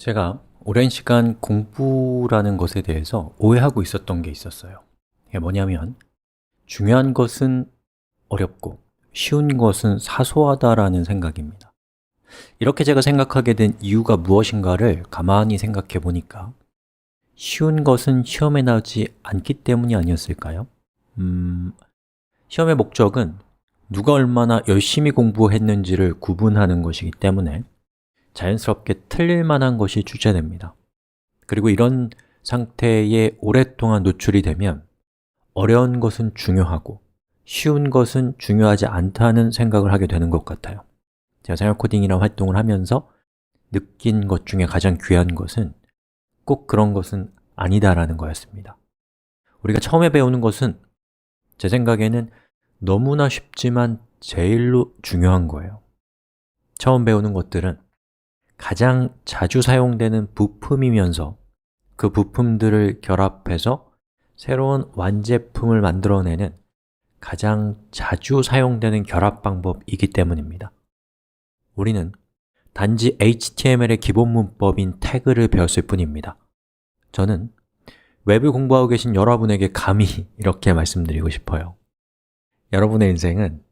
제가 오랜 시간 공부라는 것에 대해서 오해하고 있었던 게 있었어요. 이게 뭐냐면 중요한 것은 어렵고 쉬운 것은 사소하다라는 생각입니다. 이렇게 제가 생각하게 된 이유가 무엇인가를 가만히 생각해 보니까 쉬운 것은 시험에 나오지 않기 때문이 아니었을까요? 시험의 목적은 누가 얼마나 열심히 공부했는지를 구분하는 것이기 때문에 자연스럽게 틀릴 만한 것이 출제됩니다. 그리고 이런 상태에 오랫동안 노출이 되면 어려운 것은 중요하고 쉬운 것은 중요하지 않다는 생각을 하게 되는 것 같아요. 제가 생활 코딩이라는 활동을 하면서 느낀 것 중에 가장 귀한 것은 꼭 그런 것은 아니다라는 거였습니다. 우리가 처음에 배우는 것은 제 생각에는 너무나 쉽지만 제일로 중요한 거예요. 처음 배우는 것들은 가장 자주 사용되는 부품이면서 그 부품들을 결합해서 새로운 완제품을 만들어내는 가장 자주 사용되는 결합 방법이기 때문입니다. 우리는 단지 HTML의 기본 문법인 태그를 배웠을 뿐입니다. 저는 웹을 공부하고 계신 여러분에게 감히 이렇게 말씀드리고 싶어요. 여러분의 인생은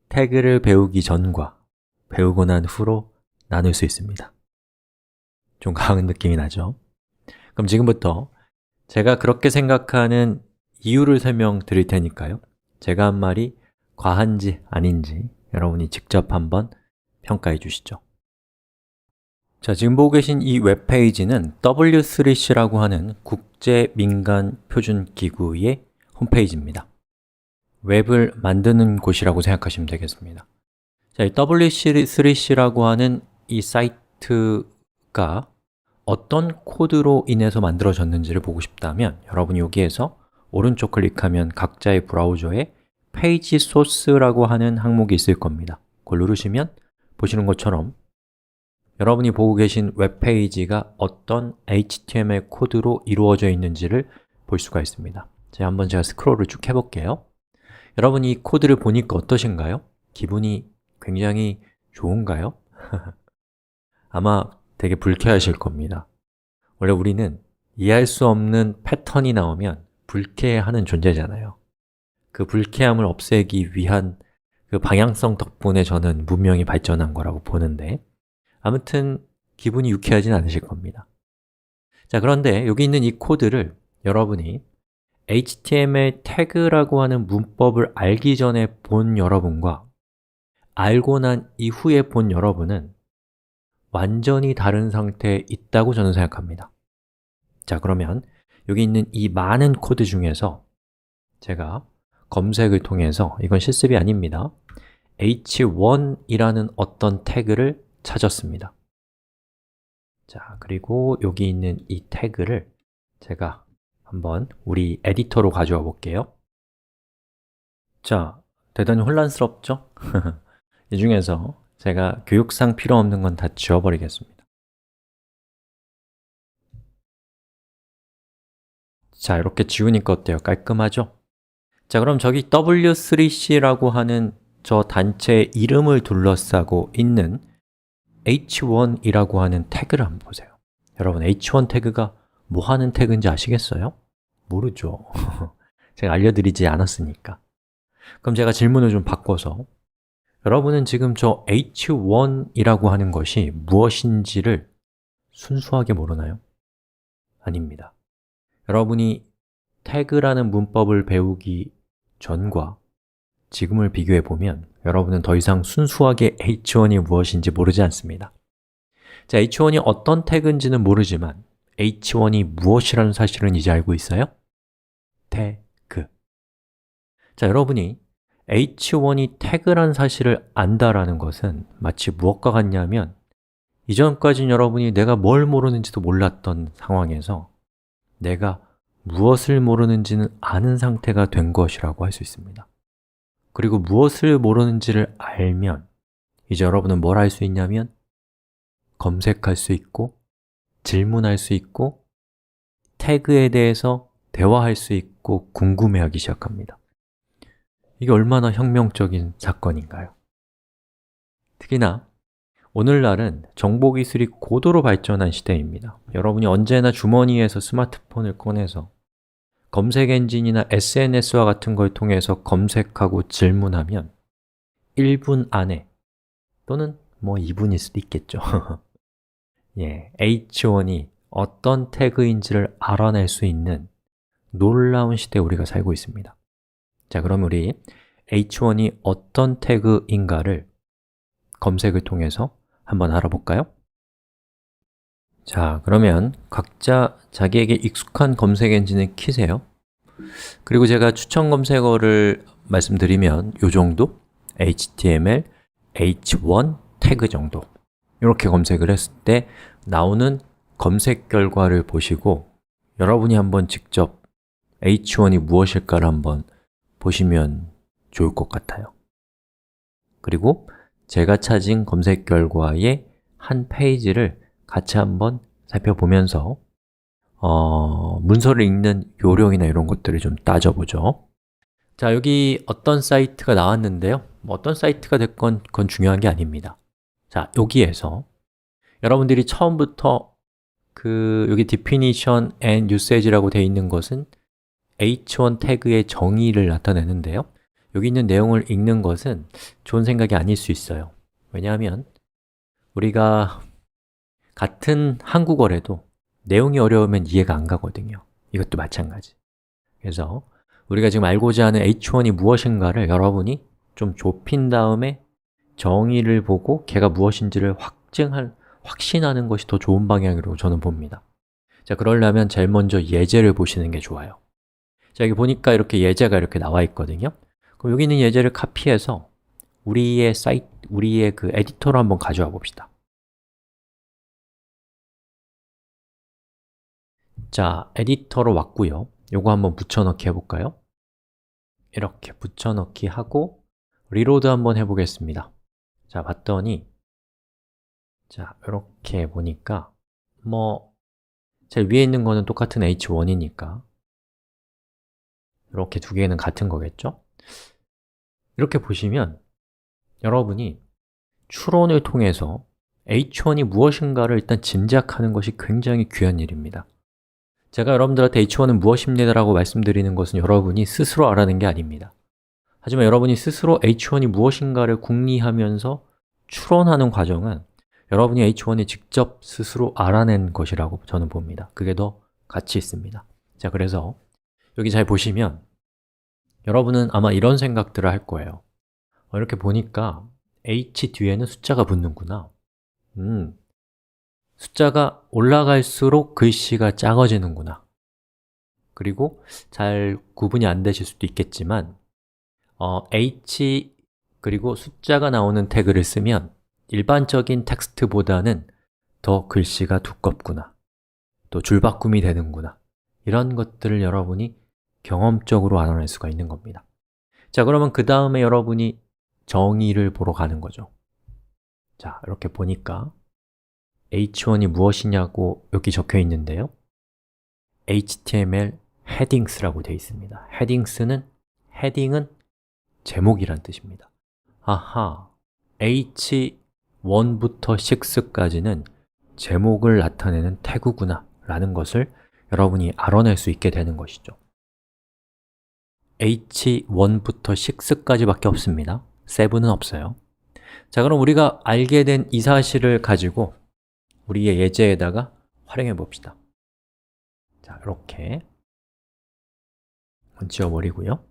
태그를 배우기 전과 배우고 난 후로 나눌 수 있습니다. 좀 강한 느낌이 나죠? 그럼 지금부터 제가 그렇게 생각하는 이유를 설명드릴 테니까요. 제가 한 말이 과한지 아닌지 여러분이 직접 한번 평가해 주시죠. 자, 지금 보고 계신 이 웹페이지는 W3C라고 하는 국제민간표준기구의 홈페이지입니다. 웹을 만드는 곳이라고 생각하시면 되겠습니다. 자, 이 W3C라고 하는 이 사이트가 어떤 코드로 인해서 만들어졌는지를 보고 싶다면 여러분이 여기에서 오른쪽 클릭하면 각자의 브라우저에 페이지 소스라고 하는 항목이 있을 겁니다. 그걸 누르시면 보시는 것처럼 여러분이 보고 계신 웹페이지가 어떤 HTML 코드로 이루어져 있는지를 볼 수가 있습니다. 제가 스크롤을 쭉 해볼게요. 여러분이 이 코드를 보니까 어떠신가요? 기분이 굉장히 좋은가요? 아마 되게 불쾌하실 겁니다. 원래 우리는 이해할 수 없는 패턴이 나오면 불쾌해하는 존재잖아요. 그 불쾌함을 없애기 위한 그 방향성 덕분에 저는 문명이 발전한 거라고 보는데 아무튼 기분이 유쾌하진 않으실 겁니다. 자, 그런데 여기 있는 이 코드를 여러분이 HTML 태그라고 하는 문법을 알기 전에 본 여러분과 알고 난 이후에 본 여러분은 완전히 다른 상태에 있다고 저는 생각합니다. 자, 그러면 여기 있는 이 많은 코드 중에서 제가 검색을 통해서, 이건 실습이 아닙니다, h1이라는 어떤 태그를 찾았습니다. 자, 그리고 여기 있는 이 태그를 제가 한번 우리 에디터로 가져와 볼게요. 자, 대단히 혼란스럽죠? 이 중에서 제가 교육상 필요 없는 건 다 지워버리겠습니다. 자, 이렇게 지우니까 어때요? 깔끔하죠? 자, 그럼 저기 W3C라고 하는 저 단체의 이름을 둘러싸고 있는 h1이라고 하는 태그를 한번 보세요. 여러분, h1 태그가 뭐 하는 태그인지 아시겠어요? 모르죠. 제가 알려드리지 않았으니까. 그럼 제가 질문을 좀 바꿔서 여러분은 지금 저 h1이라고 하는 것이 무엇인지를 순수하게 모르나요? 아닙니다. 여러분이 태그라는 문법을 배우기 전과 지금을 비교해 보면 여러분은 더 이상 순수하게 h1이 무엇인지 모르지 않습니다. 자, h1이 어떤 태그인지는 모르지만 h1이 무엇이라는 사실은 이제 알고 있어요? 태그. 자, 여러분이 h1이 태그란 사실을 안다라는 것은 마치 무엇과 같냐면 이전까지는 여러분이 내가 뭘 모르는지도 몰랐던 상황에서 내가 무엇을 모르는지는 아는 상태가 된 것이라고 할 수 있습니다. 그리고 무엇을 모르는지를 알면 이제 여러분은 뭘 할 수 있냐면 검색할 수 있고 질문할 수 있고 태그에 대해서 대화할 수 있고 궁금해하기 시작합니다. 이게 얼마나 혁명적인 사건인가요? 특히나 오늘날은 정보기술이 고도로 발전한 시대입니다. 여러분이 언제나 주머니에서 스마트폰을 꺼내서 검색 엔진이나 SNS와 같은 걸 통해서 검색하고 질문하면 1분 안에 또는 뭐 2분일 수도 있겠죠 예, H1이 어떤 태그인지를 알아낼 수 있는 놀라운 시대에 우리가 살고 있습니다. 자, 그럼 우리 H1이 어떤 태그인가를 검색을 통해서 한번 알아볼까요? 자, 그러면 각자 자기에게 익숙한 검색 엔진을 키세요. 그리고 제가 추천 검색어를 말씀드리면 이 정도, HTML, H1 태그 정도 이렇게 검색을 했을 때 나오는 검색 결과를 보시고 여러분이 한번 직접 H1이 무엇일까를 한번 보시면 좋을 것 같아요. 그리고 제가 찾은 검색 결과의 한 페이지를 같이 한번 살펴보면서 문서를 읽는 요령이나 이런 것들을 좀 따져보죠. 자, 여기 어떤 사이트가 나왔는데요. 뭐 어떤 사이트가 됐건 그건 중요한 게 아닙니다. 자, 여기에서 여러분들이 처음부터 여기 definition and usage라고 되어 있는 것은 H1 태그의 정의를 나타내는데요. 여기 있는 내용을 읽는 것은 좋은 생각이 아닐 수 있어요. 왜냐하면 우리가 같은 한국어라도 내용이 어려우면 이해가 안 가거든요. 이것도 마찬가지. 그래서 우리가 지금 알고자 하는 H1이 무엇인가를 여러분이 좀 좁힌 다음에 정의를 보고 걔가 무엇인지를 확신하는 것이 더 좋은 방향으로 저는 봅니다. 자, 그러려면 제일 먼저 예제를 보시는 게 좋아요. 자, 여기 보니까 이렇게 예제가 이렇게 나와 있거든요. 그럼 여기 있는 예제를 카피해서 우리의 그 에디터로 한번 가져와 봅시다. 자, 에디터로 왔고요. 요거 한번 붙여넣기 해볼까요? 이렇게 붙여넣기 하고 리로드 한번 해보겠습니다. 자, 봤더니 자, 이렇게 보니까 제일 위에 있는 거는 똑같은 H1이니까 이렇게 두 개는 같은 거겠죠? 이렇게 보시면 여러분이 추론을 통해서 H1이 무엇인가를 일단 짐작하는 것이 굉장히 귀한 일입니다. 제가 여러분들한테 H1은 무엇입니다 라고 말씀드리는 것은 여러분이 스스로 알아낸 게 아닙니다. 하지만 여러분이 스스로 H1이 무엇인가를 궁리하면서 추론하는 과정은 여러분이 H1이 직접 스스로 알아낸 것이라고 저는 봅니다. 그게 더 가치 있습니다. 자, 그래서 여기 잘 보시면 여러분은 아마 이런 생각들을 할 거예요. 이렇게 보니까 H 뒤에는 숫자가 붙는구나. 숫자가 올라갈수록 글씨가 작아지는구나. 그리고 잘 구분이 안 되실 수도 있겠지만 H 그리고 숫자가 나오는 태그를 쓰면 일반적인 텍스트보다는 더 글씨가 두껍구나, 또 줄바꿈이 되는구나, 이런 것들을 여러분이 경험적으로 알아낼 수가 있는 겁니다. 자, 그러면 그 다음에 여러분이 정의를 보러 가는 거죠. 자, 이렇게 보니까 H1이 무엇이냐고 여기 적혀 있는데요. HTML headings라고 되어 있습니다. 헤딩은 제목이란 뜻입니다. 아하, H1부터 6까지는 제목을 나타내는 태그구나 라는 것을 여러분이 알아낼 수 있게 되는 것이죠. H1부터 6까지 밖에 없습니다. 7은 없어요. 자, 그럼 우리가 알게 된 이 사실을 가지고 우리의 예제에다가 활용해 봅시다. 자, 이렇게 지워버리고요.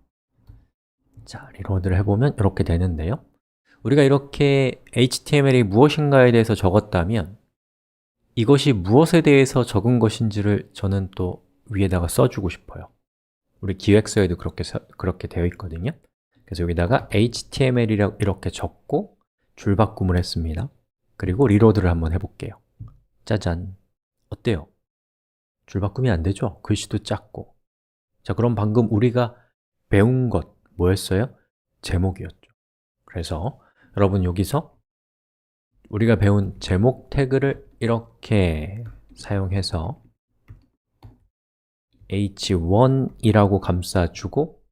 자, 리로드를 해보면 이렇게 되는데요. 우리가 이렇게 HTML이 무엇인가에 대해서 적었다면 이것이 무엇에 대해서 적은 것인지를 저는 또 위에다가 써주고 싶어요. 우리 기획서에도 그렇게 되어 있거든요. 그래서 여기다가 HTML이라고 이렇게 적고 줄바꿈을 했습니다. 그리고 리로드를 한번 해볼게요. 짜잔! 어때요? 줄바꿈이 안 되죠? 글씨도 작고. 자, 그럼 방금 우리가 배운 것 뭐였어요? 제목이었죠. 그래서 여러분 여기서 우리가 배운 제목 태그를 이렇게 사용해서 H1이라고 감싸주고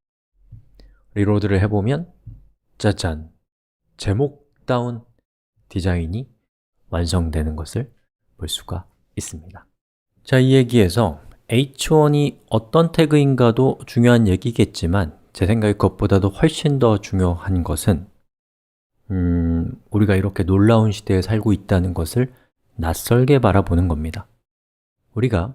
리로드를 해보면 짜잔! 제목다운 디자인이 완성되는 것을 볼 수가 있습니다. 자, 이 얘기에서 h1이 어떤 태그인가도 중요한 얘기겠지만 제 생각에 그것보다도 훨씬 더 중요한 것은 우리가 이렇게 놀라운 시대에 살고 있다는 것을 낯설게 바라보는 겁니다. 우리가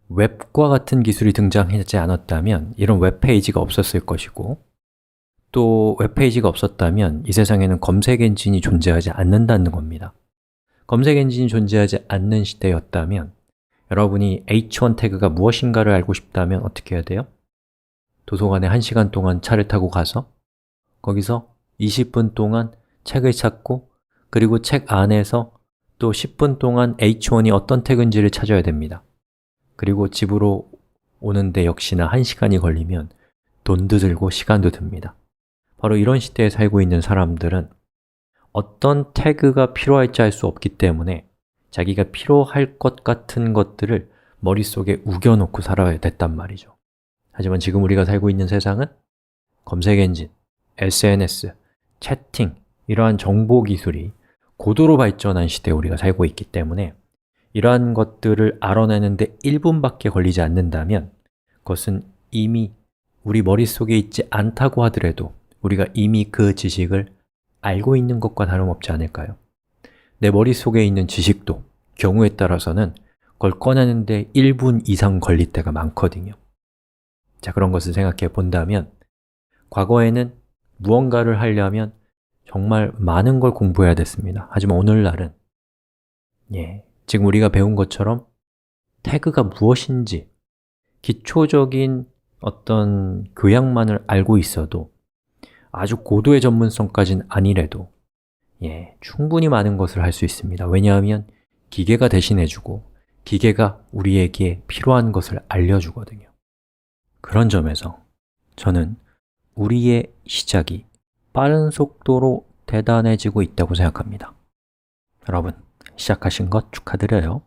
웹과 같은 기술이 등장하지 않았다면 이런 웹페이지가 없었을 것이고, 또 웹페이지가 없었다면 이 세상에는 검색 엔진이 존재하지 않는다는 겁니다. 검색 엔진이 존재하지 않는 시대였다면 여러분이 h1 태그가 무엇인가를 알고 싶다면 어떻게 해야 돼요? 도서관에 1시간 동안 차를 타고 가서 거기서 20분 동안 책을 찾고, 그리고 책 안에서 또 10분 동안 h1이 어떤 태그인지를 찾아야 됩니다. 그리고 집으로 오는데 역시나 1시간이 걸리면 돈도 들고 시간도 듭니다. 바로 이런 시대에 살고 있는 사람들은 어떤 태그가 필요할지 알 수 없기 때문에 자기가 필요할 것 같은 것들을 머릿속에 우겨놓고 살아야 됐단 말이죠. 하지만 지금 우리가 살고 있는 세상은 검색 엔진, SNS, 채팅, 이러한 정보 기술이 고도로 발전한 시대에 우리가 살고 있기 때문에 이러한 것들을 알아내는데 1분밖에 걸리지 않는다면 그것은 이미 우리 머릿속에 있지 않다고 하더라도 우리가 이미 그 지식을 알고 있는 것과 다름없지 않을까요? 내 머릿속에 있는 지식도 경우에 따라서는 그걸 꺼내는데 1분 이상 걸릴 때가 많거든요. 자, 그런 것을 생각해 본다면 과거에는 무언가를 하려면 정말 많은 걸 공부해야 됐습니다. 하지만 오늘날은 지금 우리가 배운 것처럼 태그가 무엇인지 기초적인 어떤 교양만을 알고 있어도 아주 고도의 전문성까지는 아니래도 충분히 많은 것을 할 수 있습니다. 왜냐하면 기계가 대신해주고 기계가 우리에게 필요한 것을 알려주거든요. 그런 점에서 저는 우리의 시작이 빠른 속도로 대단해지고 있다고 생각합니다. 여러분, 시작하신 것 축하드려요.